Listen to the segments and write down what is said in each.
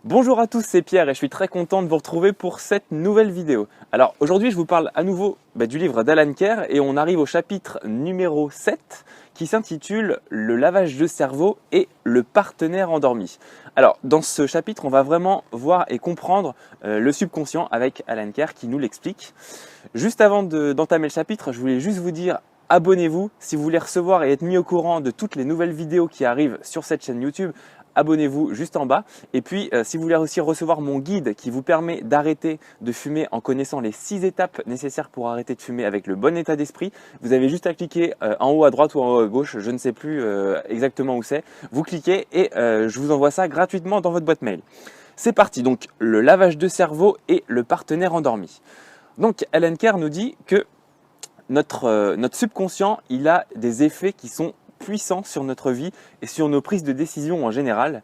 Bonjour à tous, c'est Pierre et je suis très content de vous retrouver pour cette nouvelle vidéo. Alors aujourd'hui je vous parle à nouveau du livre d'Alan Kerr et on arrive au chapitre numéro 7 qui s'intitule Le lavage de cerveau et le partenaire endormi. Alors dans ce chapitre on va vraiment voir et comprendre le subconscient avec Alan Kerr qui nous l'explique. Juste avant d'entamer le chapitre, je voulais juste vous dire abonnez-vous si vous voulez recevoir et être mis au courant de toutes les nouvelles vidéos qui arrivent sur cette chaîne YouTube. Abonnez-vous juste en bas. Et puis, si vous voulez aussi recevoir mon guide qui vous permet d'arrêter de fumer en connaissant les 6 étapes nécessaires pour arrêter de fumer avec le bon état d'esprit, vous avez juste à cliquer en haut à droite ou en haut à gauche, je ne sais plus exactement où c'est. Vous cliquez et je vous envoie ça gratuitement dans votre boîte mail. C'est parti, donc le lavage de cerveau et le partenaire endormi. Donc, Alan Kerr nous dit que notre subconscient, il a des effets qui sont puissants sur notre vie et sur nos prises de décision en général.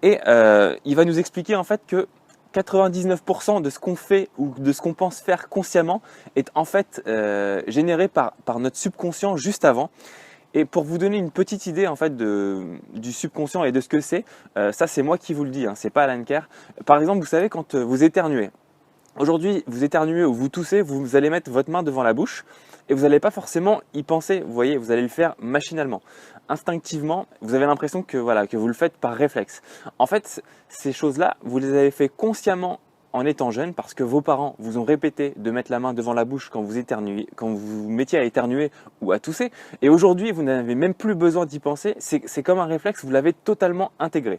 Et il va nous expliquer en fait que 99% de ce qu'on fait ou de ce qu'on pense faire consciemment est en fait généré par notre subconscient juste avant. Et pour vous donner une petite idée en fait du subconscient et de ce que c'est, ça c'est moi qui vous le dis, hein, c'est pas Alan Kerr. Par exemple, vous savez quand vous éternuez. Aujourd'hui, vous éternuez ou vous toussez, vous allez mettre votre main devant la bouche et vous n'allez pas forcément y penser. Vous voyez, vous allez le faire machinalement. Instinctivement, vous avez l'impression que vous le faites par réflexe. En fait, ces choses-là, vous les avez fait consciemment en étant jeune parce que vos parents vous ont répété de mettre la main devant la bouche quand vous éternuez, quand vous vous mettiez à éternuer ou à tousser. Et aujourd'hui, vous n'avez même plus besoin d'y penser. C'est comme un réflexe, vous l'avez totalement intégré.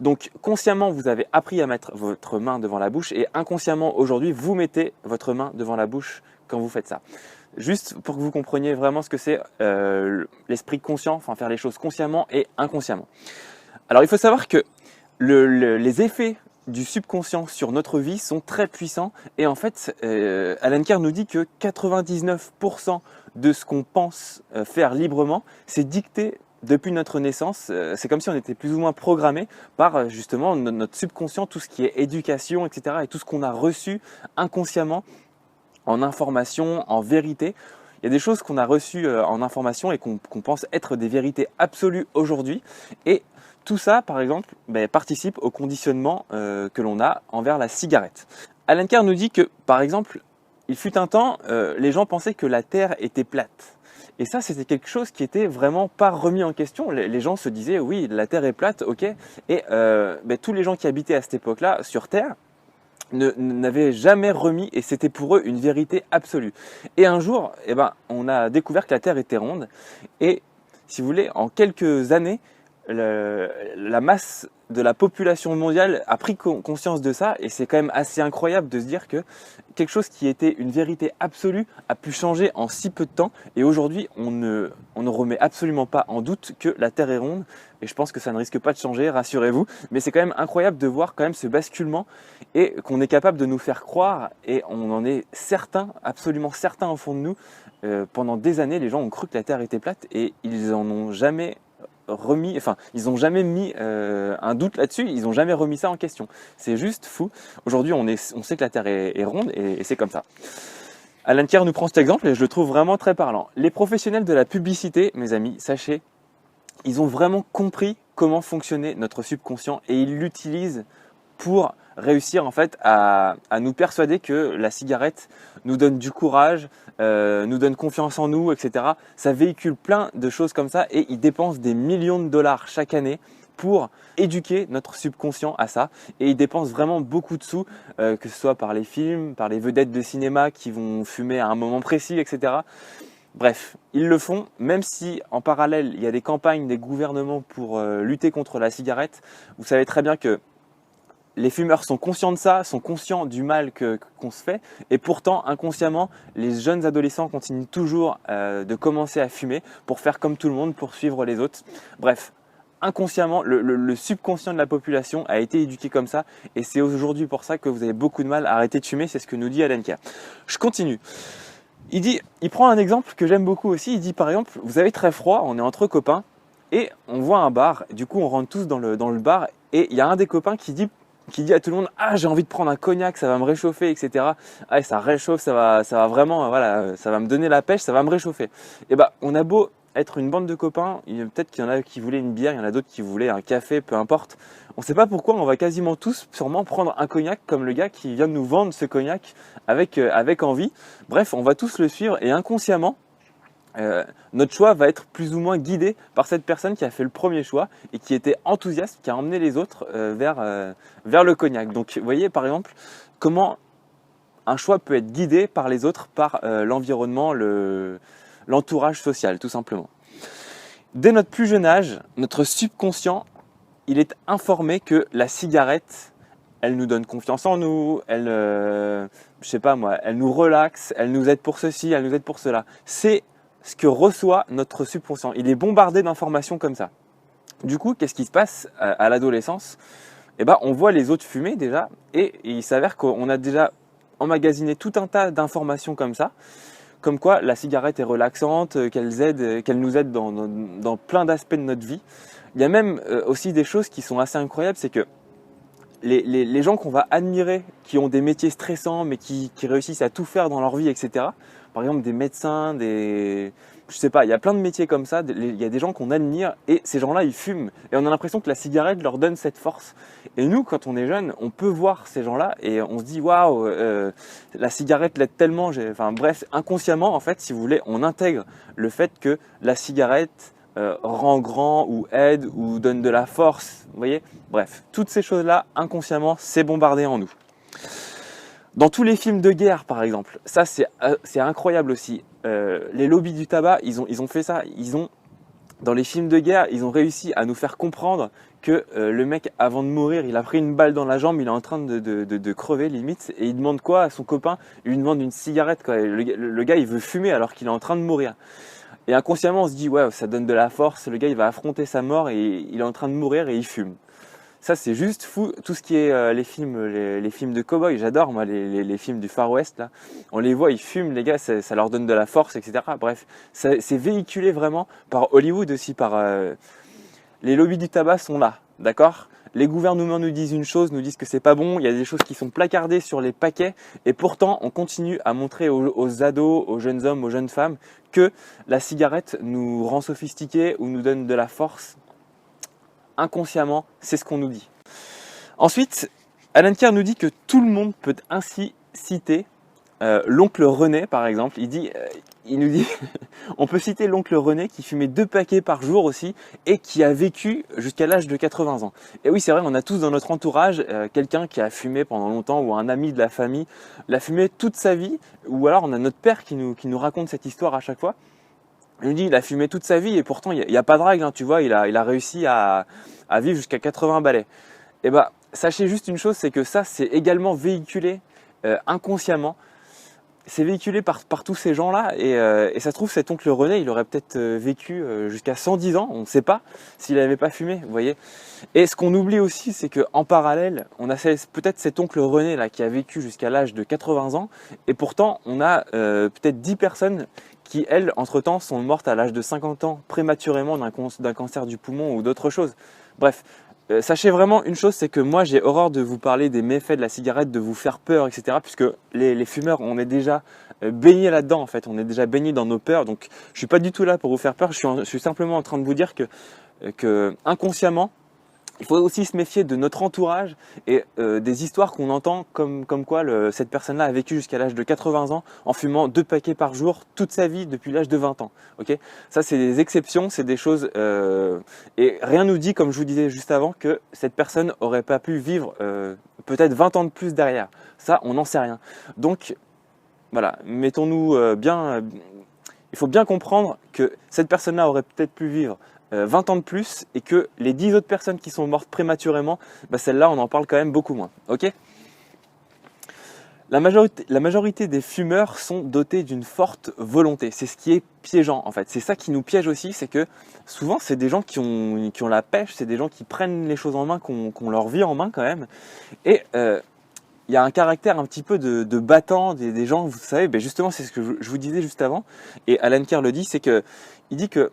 Donc consciemment, vous avez appris à mettre votre main devant la bouche et inconsciemment, aujourd'hui, vous mettez votre main devant la bouche quand vous faites ça. Juste pour que vous compreniez vraiment ce que c'est l'esprit conscient, enfin faire les choses consciemment et inconsciemment. Alors il faut savoir que les effets du subconscient sur notre vie sont très puissants et en fait, Alan Kerr nous dit que 99% de ce qu'on pense faire librement, c'est dicté depuis notre naissance. C'est comme si on était plus ou moins programmé par justement notre subconscient, tout ce qui est éducation, etc. et tout ce qu'on a reçu inconsciemment en information, en vérité. Il y a des choses qu'on a reçues en information et qu'on pense être des vérités absolues aujourd'hui. Et tout ça, par exemple, participe au conditionnement que l'on a envers la cigarette. Alan Kerr nous dit que, par exemple, il fut un temps, les gens pensaient que la Terre était plate. Et ça, c'était quelque chose qui était vraiment pas remis en question. Les gens se disaient, oui, la Terre est plate, ok. Et tous les gens qui habitaient à cette époque-là sur Terre n'avaient jamais remis, et c'était pour eux une vérité absolue. Et un jour, on a découvert que la Terre était ronde. Et si vous voulez, en quelques années, la masse de la population mondiale a pris conscience de ça et c'est quand même assez incroyable de se dire que quelque chose qui était une vérité absolue a pu changer en si peu de temps et aujourd'hui on ne remet absolument pas en doute que la Terre est ronde et je pense que ça ne risque pas de changer, rassurez-vous, mais c'est quand même incroyable de voir quand même ce basculement et qu'on est capable de nous faire croire et on en est certain, absolument certain au fond de nous. Pendant des années les gens ont cru que la Terre était plate et ils en ont jamais remis, enfin ils n'ont jamais mis un doute là-dessus, ils n'ont jamais remis ça en question. C'est juste fou. Aujourd'hui on sait que la Terre est ronde et c'est comme ça. Alan Kerr nous prend cet exemple et je le trouve vraiment très parlant. Les professionnels de la publicité, mes amis, sachez, ils ont vraiment compris comment fonctionnait notre subconscient et ils l'utilisent pour réussir en fait à nous persuader que la cigarette nous donne du courage, nous donne confiance en nous, etc. Ça véhicule plein de choses comme ça et ils dépensent des millions de dollars chaque année pour éduquer notre subconscient à ça et ils dépensent vraiment beaucoup de sous, que ce soit par les films, par les vedettes de cinéma qui vont fumer à un moment précis, etc. Bref, ils le font, même si en parallèle il y a des campagnes des gouvernements pour lutter contre la cigarette. Vous savez très bien que les fumeurs sont conscients de ça, sont conscients du mal qu'on se fait et pourtant inconsciemment les jeunes adolescents continuent toujours de commencer à fumer pour faire comme tout le monde, pour suivre les autres. Bref, inconsciemment le subconscient de la population a été éduqué comme ça et c'est aujourd'hui pour ça que vous avez beaucoup de mal à arrêter de fumer, c'est ce que nous dit Alan Kerr. Je continue. Il prend un exemple que j'aime beaucoup aussi, il dit par exemple, vous avez très froid, on est entre copains et on voit un bar, du coup on rentre tous dans le bar et il y a un des copains qui dit à tout le monde, ah j'ai envie de prendre un cognac, ça va me réchauffer, etc. Ah ça réchauffe, ça va vraiment, voilà, ça va me donner la pêche, ça va me réchauffer. Et on a beau être une bande de copains, peut-être qu'il y en a qui voulaient une bière, il y en a d'autres qui voulaient un café, peu importe. On ne sait pas pourquoi, on va quasiment tous sûrement prendre un cognac comme le gars qui vient de nous vendre ce cognac avec envie. Bref, on va tous le suivre et inconsciemment, notre choix va être plus ou moins guidé par cette personne qui a fait le premier choix et qui était enthousiaste, qui a emmené les autres vers le cognac. Donc vous voyez par exemple comment un choix peut être guidé par les autres, par l'environnement, l'entourage social tout simplement. Dès notre plus jeune âge, notre subconscient, il est informé que la cigarette, elle nous donne confiance en nous, elle, je sais pas moi, elle nous relaxe, elle nous aide pour ceci, elle nous aide pour cela. C'est ce que reçoit notre subconscient. Il est bombardé d'informations comme ça. Du coup, qu'est-ce qui se passe à l'adolescence? Eh ben, on voit les autres fumer déjà et il s'avère qu'on a déjà emmagasiné tout un tas d'informations comme ça, comme quoi la cigarette est relaxante, qu'elle nous aide dans plein d'aspects de notre vie. Il y a même aussi des choses qui sont assez incroyables, c'est que les gens qu'on va admirer, qui ont des métiers stressants, mais qui réussissent à tout faire dans leur vie, etc. Par exemple, des médecins, je sais pas, il y a plein de métiers comme ça. Il y a des gens qu'on admire et ces gens-là, ils fument. Et on a l'impression que la cigarette leur donne cette force. Et nous, quand on est jeune, on peut voir ces gens-là et on se dit waouh, la cigarette l'aide tellement. Enfin bref, inconsciemment, en fait, si vous voulez, on intègre le fait que la cigarette rend grand ou aide ou donne de la force, vous voyez. Bref, toutes ces choses-là, inconsciemment, c'est bombardé en nous. Dans tous les films de guerre, par exemple, ça c'est incroyable aussi. Les lobbies du tabac, ils ont fait ça. Dans les films de guerre, ils ont réussi à nous faire comprendre que le mec, avant de mourir, il a pris une balle dans la jambe, il est en train de crever limite, et il demande quoi à son copain? Il lui demande une cigarette, quoi. Le gars, il veut fumer alors qu'il est en train de mourir. Et inconsciemment, on se dit, ouais, ça donne de la force, le gars, il va affronter sa mort et il est en train de mourir et il fume. Ça, c'est juste fou. Tout ce qui est les films de cow-boys, j'adore, moi, les films du Far West, là. On les voit, ils fument, les gars, ça leur donne de la force, etc. Bref, c'est véhiculé vraiment par Hollywood aussi, par les lobbies du tabac sont là, d'accord? Les gouvernements nous disent une chose, nous disent que c'est pas bon, il y a des choses qui sont placardées sur les paquets et pourtant on continue à montrer aux ados, aux jeunes hommes, aux jeunes femmes que la cigarette nous rend sophistiqués ou nous donne de la force. Inconsciemment, c'est ce qu'on nous dit. Ensuite, Alan Kerr nous dit que tout le monde peut ainsi citer l'oncle René par exemple. Il nous dit, on peut citer l'oncle René qui fumait 2 paquets par jour aussi et qui a vécu jusqu'à l'âge de 80 ans. Et oui, c'est vrai, on a tous dans notre entourage quelqu'un qui a fumé pendant longtemps ou un ami de la famille l'a fumé toute sa vie. Ou alors on a notre père qui nous raconte cette histoire à chaque fois. Il nous dit il a fumé toute sa vie et pourtant il n'y a pas de règle, hein, tu vois, il a réussi à vivre jusqu'à 80 balais. Et bah, sachez juste une chose, c'est que ça c'est également véhiculé inconsciemment. C'est véhiculé par tous ces gens-là et ça se trouve cet oncle René, il aurait peut-être vécu jusqu'à 110 ans, on ne sait pas s'il n'avait pas fumé, vous voyez. Et ce qu'on oublie aussi, c'est qu'en parallèle, on a peut-être cet oncle René là qui a vécu jusqu'à l'âge de 80 ans et pourtant on a peut-être 10 personnes qui, elles, entre-temps, sont mortes à l'âge de 50 ans prématurément d'un cancer du poumon ou d'autres choses. Bref. Sachez vraiment une chose, c'est que moi j'ai horreur de vous parler des méfaits de la cigarette, de vous faire peur, etc. Puisque les fumeurs, on est déjà baignés là-dedans en fait, on est déjà baignés dans nos peurs. Donc je suis pas du tout là pour vous faire peur, je suis simplement en train de vous dire que inconsciemment, il faut aussi se méfier de notre entourage et des histoires qu'on entend comme quoi cette personne-là a vécu jusqu'à l'âge de 80 ans en fumant 2 paquets par jour toute sa vie depuis l'âge de 20 ans. Okay, ça, c'est des exceptions, c'est des choses et rien nous dit, comme je vous disais juste avant, que cette personne aurait pas pu vivre peut-être 20 ans de plus derrière. Ça, on n'en sait rien. Donc voilà, mettons-nous bien. Il faut bien comprendre que cette personne-là aurait peut-être pu vivre 20 ans de plus et que les 10 autres personnes qui sont mortes prématurément, bah celles-là, on en parle quand même beaucoup moins. Ok ? La majorité des fumeurs sont dotés d'une forte volonté. C'est ce qui est piégeant en fait. C'est ça qui nous piège aussi, c'est que souvent c'est des gens qui ont la pêche, c'est des gens qui prennent les choses en main, qui ont leur vie en main quand même. Et il y a un caractère un petit peu de battant des gens, vous savez, ben justement c'est ce que je vous disais juste avant. Et Alan Kerr le dit, il dit que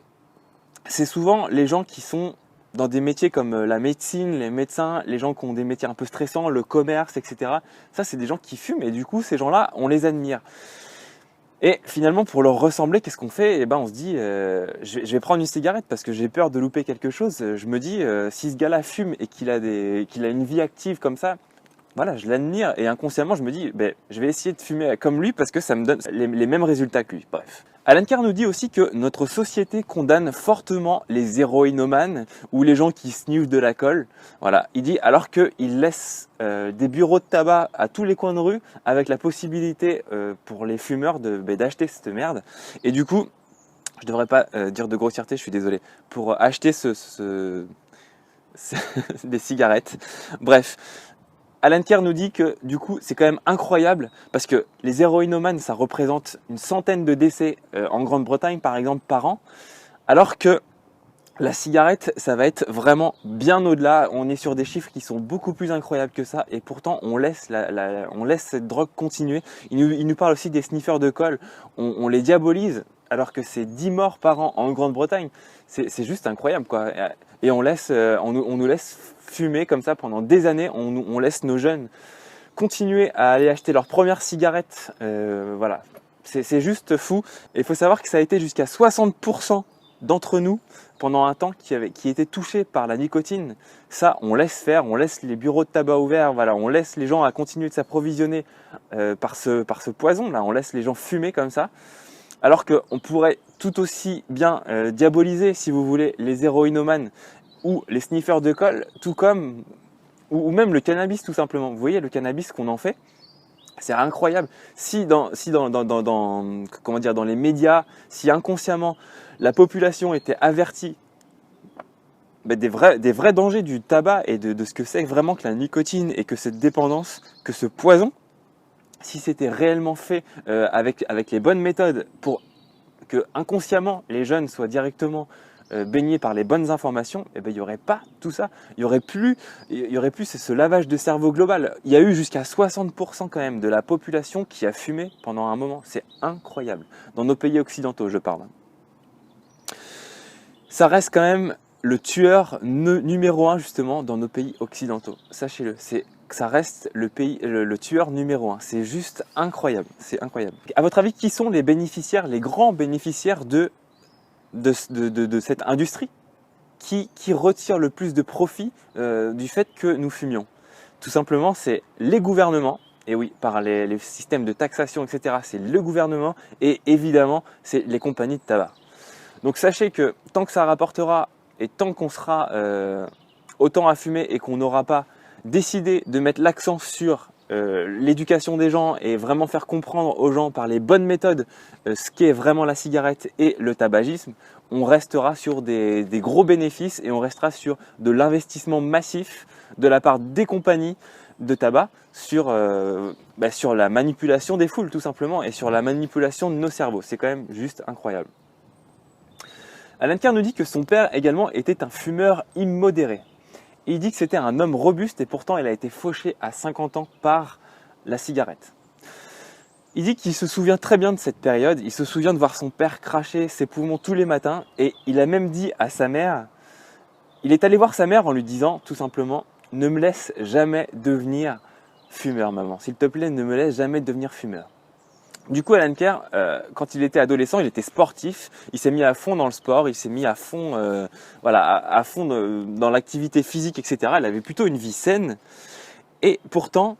c'est souvent les gens qui sont dans des métiers comme la médecine, les médecins, les gens qui ont des métiers un peu stressants, le commerce, etc. Ça, c'est des gens qui fument et du coup, ces gens-là, on les admire. Et finalement, pour leur ressembler, qu'est-ce qu'on fait? Eh ben, on se dit, je vais prendre une cigarette parce que j'ai peur de louper quelque chose. Je me dis, si ce gars-là fume et qu'il a une vie active comme ça, voilà, je l'admire et inconsciemment, je me dis, ben, je vais essayer de fumer comme lui parce que ça me donne les mêmes résultats que lui. Bref. Alan Carr nous dit aussi que notre société condamne fortement les héroïnomanes ou les gens qui sniffent de la colle. Voilà, il dit alors qu'il laisse des bureaux de tabac à tous les coins de rue avec la possibilité pour les fumeurs d'acheter cette merde. Et du coup, je devrais pas dire de grossièreté, je suis désolé, pour acheter des cigarettes. Bref. Alan Carr nous dit que du coup c'est quand même incroyable parce que les héroïnomanes ça représente une centaine de décès en Grande-Bretagne par exemple par an, alors que la cigarette ça va être vraiment bien au-delà, on est sur des chiffres qui sont beaucoup plus incroyables que ça et pourtant on laisse, on laisse cette drogue continuer. Il nous parle aussi des sniffers de colle, on les diabolise alors que c'est 10 morts par an en Grande-Bretagne, c'est juste incroyable quoi. Et on nous laisse fumer comme ça pendant des années, on laisse nos jeunes continuer à aller acheter leur première cigarette, voilà, c'est juste fou. Et il faut savoir que ça a été jusqu'à 60% d'entre nous pendant un temps qui étaient touchés par la nicotine. Ça, on laisse faire, on laisse les bureaux de tabac ouverts, voilà, on laisse les gens à continuer de s'approvisionner par ce poison là, on laisse les gens fumer comme ça. Alors qu'on pourrait tout aussi bien diaboliser, si vous voulez, les héroïnomanes ou les sniffers de colle, tout comme, ou même le cannabis tout simplement. Vous voyez le cannabis qu'on en fait, c'est incroyable. Si dans les médias, si inconsciemment la population était avertie des vrais dangers du tabac et de ce que c'est vraiment que la nicotine et que cette dépendance, que ce poison, si c'était réellement fait avec les bonnes méthodes pour que inconsciemment les jeunes soient directement baignés par les bonnes informations, eh ben, il n'y aurait pas tout ça. Il y aurait plus ce lavage de cerveau global. Il y a eu jusqu'à 60% quand même de la population qui a fumé pendant un moment. C'est incroyable. Dans nos pays occidentaux, je parle. Ça reste quand même le tueur numéro 1 justement dans nos pays occidentaux. Sachez-le, ça reste le tueur numéro 1. C'est juste incroyable. C'est incroyable. À votre avis, qui sont les bénéficiaires, les grands bénéficiaires de cette industrie qui retire le plus de profit du fait que nous fumions? Tout simplement, c'est les gouvernements. Et oui, par les systèmes de taxation, etc. C'est le gouvernement et évidemment, c'est les compagnies de tabac. Donc sachez que tant que ça rapportera et tant qu'on sera autant à fumer et qu'on n'aura pas décidé de mettre l'accent sur l'éducation des gens et vraiment faire comprendre aux gens par les bonnes méthodes ce qu'est vraiment la cigarette et le tabagisme, on restera sur des gros bénéfices et on restera sur de l'investissement massif de la part des compagnies de tabac sur la manipulation des foules tout simplement et sur la manipulation de nos cerveaux. C'est quand même juste incroyable. Alan Carr nous dit que son père également était un fumeur immodéré. Et il dit que c'était un homme robuste et pourtant il a été fauché à 50 ans par la cigarette. Il dit qu'il se souvient très bien de cette période, il se souvient de voir son père cracher ses poumons tous les matins et il a même dit à sa mère, il est allé voir sa mère en lui disant tout simplement « Ne me laisse jamais devenir fumeur maman, s'il te plaît ne me laisse jamais devenir fumeur ». Du coup, Alan Carr, quand il était adolescent, il était sportif, il s'est mis à fond dans le sport, il s'est mis à fond, à fond dans l'activité physique, etc. Il avait plutôt une vie saine et pourtant,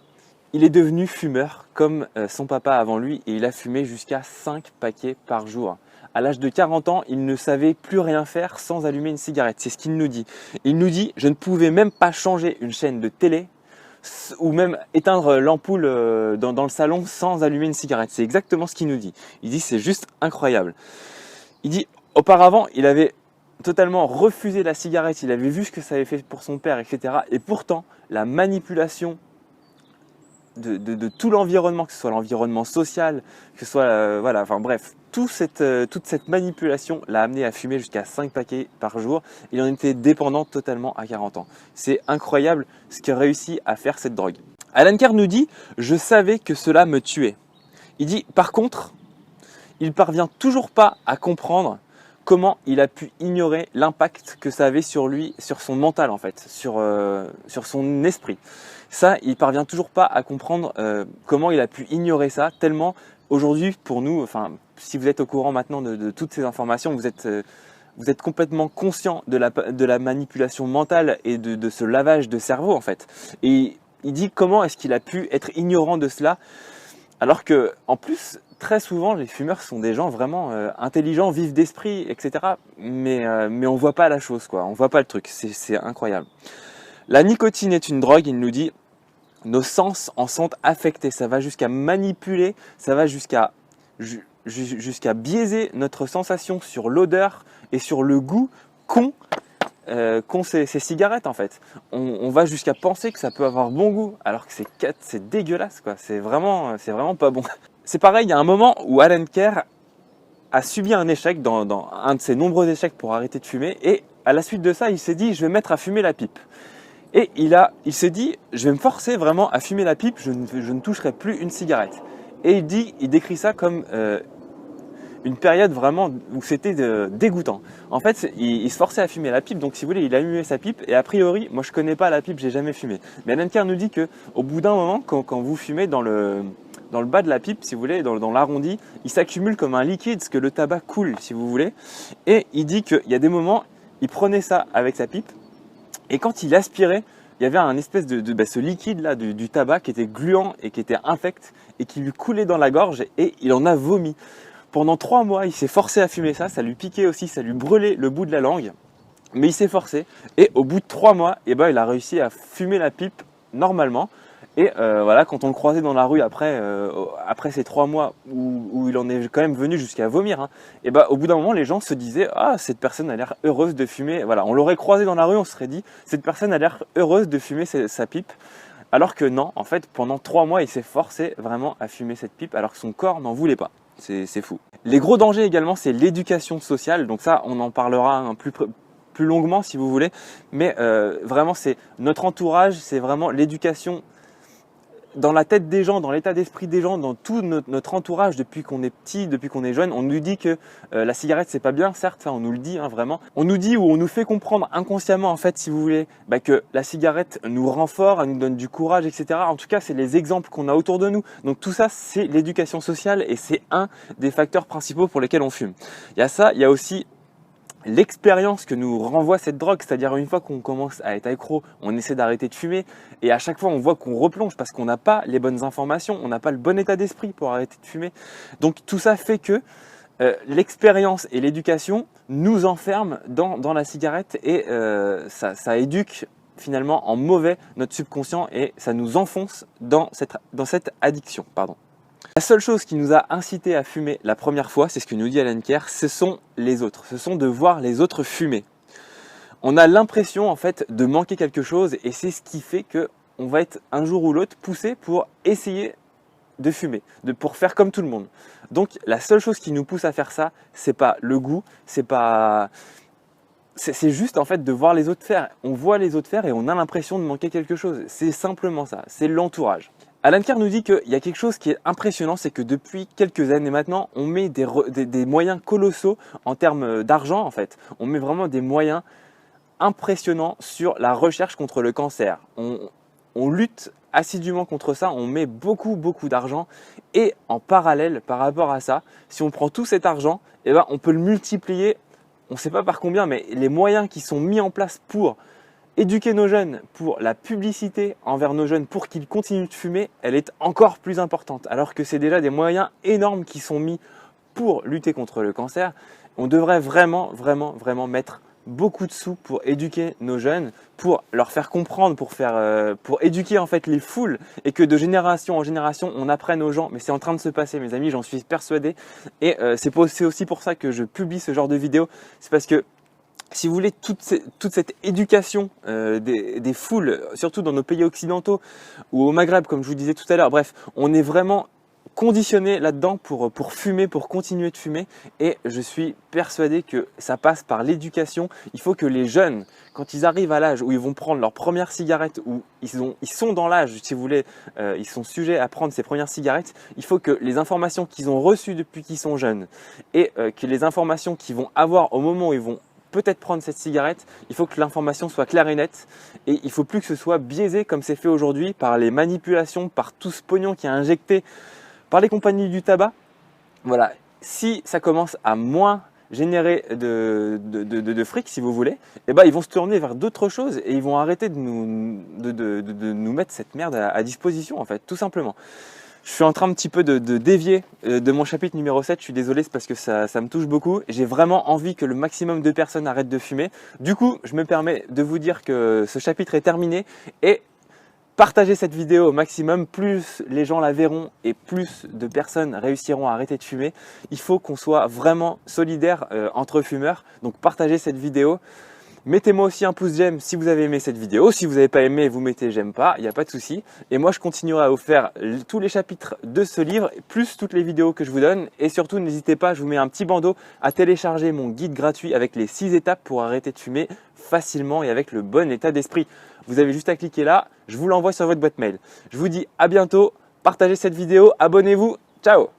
il est devenu fumeur comme son papa avant lui et il a fumé jusqu'à 5 paquets par jour. À l'âge de 40 ans, il ne savait plus rien faire sans allumer une cigarette, c'est ce qu'il nous dit. Il nous dit « Je ne pouvais même pas changer une chaîne de télé » ou même éteindre l'ampoule dans le salon sans allumer une cigarette. C'est exactement ce qu'il nous dit. Il dit c'est juste incroyable. Il dit auparavant il avait totalement refusé la cigarette, il avait vu ce que ça avait fait pour son père, etc. Et pourtant la manipulation de tout l'environnement, que ce soit l'environnement social, que ce soit enfin bref, toute cette manipulation l'a amené à fumer jusqu'à 5 paquets par jour. Il en était dépendant totalement à 40 ans. C'est incroyable ce qu'a réussi à faire cette drogue. Alan Carr nous dit « Je savais que cela me tuait ». Il dit « Par contre, il parvient toujours pas à comprendre comment il a pu ignorer l'impact que ça avait sur lui, sur son mental en fait, sur son esprit. Ça, il parvient toujours pas à comprendre comment il a pu ignorer ça, tellement aujourd'hui, pour nous, enfin, si vous êtes au courant maintenant de toutes ces informations, vous êtes complètement conscient de la manipulation mentale et de ce lavage de cerveau en fait. Et il dit comment est-ce qu'il a pu être ignorant de cela, alors que en plus très souvent les fumeurs sont des gens vraiment intelligents, vifs d'esprit, etc. Mais on voit pas la chose quoi, on voit pas le truc, c'est incroyable. La nicotine est une drogue, il nous dit, nos sens en sont affectés, ça va jusqu'à manipuler, ça va jusqu'à biaiser notre sensation sur l'odeur et sur le goût qu'ont ces cigarettes en fait. On va jusqu'à penser que ça peut avoir bon goût alors que c'est dégueulasse quoi. C'est vraiment pas bon. C'est pareil, il y a un moment où Alan Kerr a subi un échec dans un de ses nombreux échecs pour arrêter de fumer, et à la suite de ça il s'est dit je vais me mettre à fumer la pipe. Et il s'est dit je vais me forcer vraiment à fumer la pipe, je ne toucherai plus une cigarette. Et il décrit ça comme une période vraiment où c'était dégoûtant. En fait, il se forçait à fumer la pipe, donc si vous voulez, il allumait sa pipe, et a priori, moi je connais pas la pipe, j'ai jamais fumé. Mais Alan Kerr nous dit que au bout d'un moment, quand vous fumez dans le bas de la pipe, si vous voulez, dans l'arrondi, il s'accumule comme un liquide, ce que le tabac coule, si vous voulez. Et il dit qu'il y a des moments, il prenait ça avec sa pipe, et quand il aspirait, il y avait un espèce de ce liquide là du tabac qui était gluant et qui était infect et qui lui coulait dans la gorge, et il en a vomi. Pendant 3 mois, il s'est forcé à fumer ça lui piquait aussi, ça lui brûlait le bout de la langue, mais il s'est forcé, et au bout de 3 mois, il a réussi à fumer la pipe normalement. Et voilà, quand on le croisait dans la rue après ces 3 mois où il en est quand même venu jusqu'à vomir, hein, et au bout d'un moment, les gens se disaient ah, cette personne a l'air heureuse de fumer. Voilà, on l'aurait croisé dans la rue, on se serait dit cette personne a l'air heureuse de fumer sa pipe. Alors que non, en fait, pendant 3 mois, il s'est forcé vraiment à fumer cette pipe alors que son corps n'en voulait pas. C'est fou. Les gros dangers également, c'est l'éducation sociale. Donc ça, on en parlera plus longuement si vous voulez. Mais vraiment, c'est notre entourage, c'est vraiment l'éducation dans la tête des gens, dans l'état d'esprit des gens, dans tout notre entourage depuis qu'on est petit, depuis qu'on est jeune. On nous dit que la cigarette c'est pas bien, certes, ça on nous le dit vraiment. On nous dit, ou on nous fait comprendre inconsciemment en fait, si vous voulez, que la cigarette nous rend fort, elle nous donne du courage, etc. En tout cas, c'est les exemples qu'on a autour de nous. Donc tout ça, c'est l'éducation sociale, et c'est un des facteurs principaux pour lesquels on fume. Il y a ça, il y a aussi l'expérience que nous renvoie cette drogue, c'est-à-dire une fois qu'on commence à être accro, on essaie d'arrêter de fumer, et à chaque fois on voit qu'on replonge parce qu'on n'a pas les bonnes informations, on n'a pas le bon état d'esprit pour arrêter de fumer. Donc tout ça fait que l'expérience et l'éducation nous enferment dans la cigarette, et ça éduque finalement en mauvais notre subconscient, et ça nous enfonce dans cette addiction. La seule chose qui nous a incité à fumer la première fois, c'est ce que nous dit Alan Kerr, ce sont les autres. Ce sont de voir les autres fumer. On a l'impression en fait de manquer quelque chose, et c'est ce qui fait qu'on va être un jour ou l'autre poussé pour essayer de fumer, pour faire comme tout le monde. Donc la seule chose qui nous pousse à faire ça, c'est pas le goût, c'est juste en fait de voir les autres faire. On voit les autres faire et on a l'impression de manquer quelque chose. C'est simplement ça, c'est l'entourage. Alan Kerr nous dit qu'il y a quelque chose qui est impressionnant, c'est que depuis quelques années maintenant, on met des moyens colossaux en termes d'argent en fait. On met vraiment des moyens impressionnants sur la recherche contre le cancer. On lutte assidûment contre ça, on met beaucoup d'argent, et en parallèle par rapport à ça, si on prend tout cet argent, on peut le multiplier, on ne sait pas par combien, mais les moyens qui sont mis en place pour éduquer nos jeunes, pour la publicité envers nos jeunes, pour qu'ils continuent de fumer, elle est encore plus importante. Alors que c'est déjà des moyens énormes qui sont mis pour lutter contre le cancer. On devrait vraiment mettre beaucoup de sous pour éduquer nos jeunes, pour leur faire comprendre, pour éduquer en fait les foules, et que de génération en génération on apprenne aux gens. Mais c'est en train de se passer, mes amis, j'en suis persuadé. Et c'est aussi pour ça que je publie ce genre de vidéos. C'est parce que si vous voulez, toute cette éducation des foules, surtout dans nos pays occidentaux ou au Maghreb, comme je vous disais tout à l'heure, bref, on est vraiment conditionné là-dedans pour fumer, pour continuer de fumer, et je suis persuadé que ça passe par l'éducation. Il faut que les jeunes, quand ils arrivent à l'âge où ils vont prendre leur première cigarette, où ils sont dans l'âge, si vous voulez, ils sont sujets à prendre ces premières cigarettes, il faut que les informations qu'ils ont reçues depuis qu'ils sont jeunes, et que les informations qu'ils vont avoir au moment où ils vont peut-être prendre cette cigarette, il faut que l'information soit claire et nette, et il ne faut plus que ce soit biaisé comme c'est fait aujourd'hui par les manipulations, par tout ce pognon qui est injecté par les compagnies du tabac Voilà, si ça commence à moins générer de fric, si vous voulez, eh ben, ils vont se tourner vers d'autres choses et ils vont arrêter de nous mettre cette merde à disposition, en fait, tout simplement. Je suis en train un petit peu de dévier de mon chapitre numéro 7, je suis désolé, c'est parce que ça me touche beaucoup. J'ai vraiment envie que le maximum de personnes arrêtent de fumer. Du coup, je me permets de vous dire que ce chapitre est terminé et partagez cette vidéo au maximum, plus les gens la verront et plus de personnes réussiront à arrêter de fumer. Il faut qu'on soit vraiment solidaires entre fumeurs, donc partagez cette vidéo. Mettez-moi aussi un pouce j'aime si vous avez aimé cette vidéo. Si vous n'avez pas aimé, vous mettez j'aime pas, il n'y a pas de souci. Et moi, je continuerai à vous faire tous les chapitres de ce livre, plus toutes les vidéos que je vous donne. Et surtout, n'hésitez pas, je vous mets un petit bandeau à télécharger mon guide gratuit avec les 6 étapes pour arrêter de fumer facilement et avec le bon état d'esprit. Vous avez juste à cliquer là, je vous l'envoie sur votre boîte mail. Je vous dis à bientôt, partagez cette vidéo, abonnez-vous, ciao!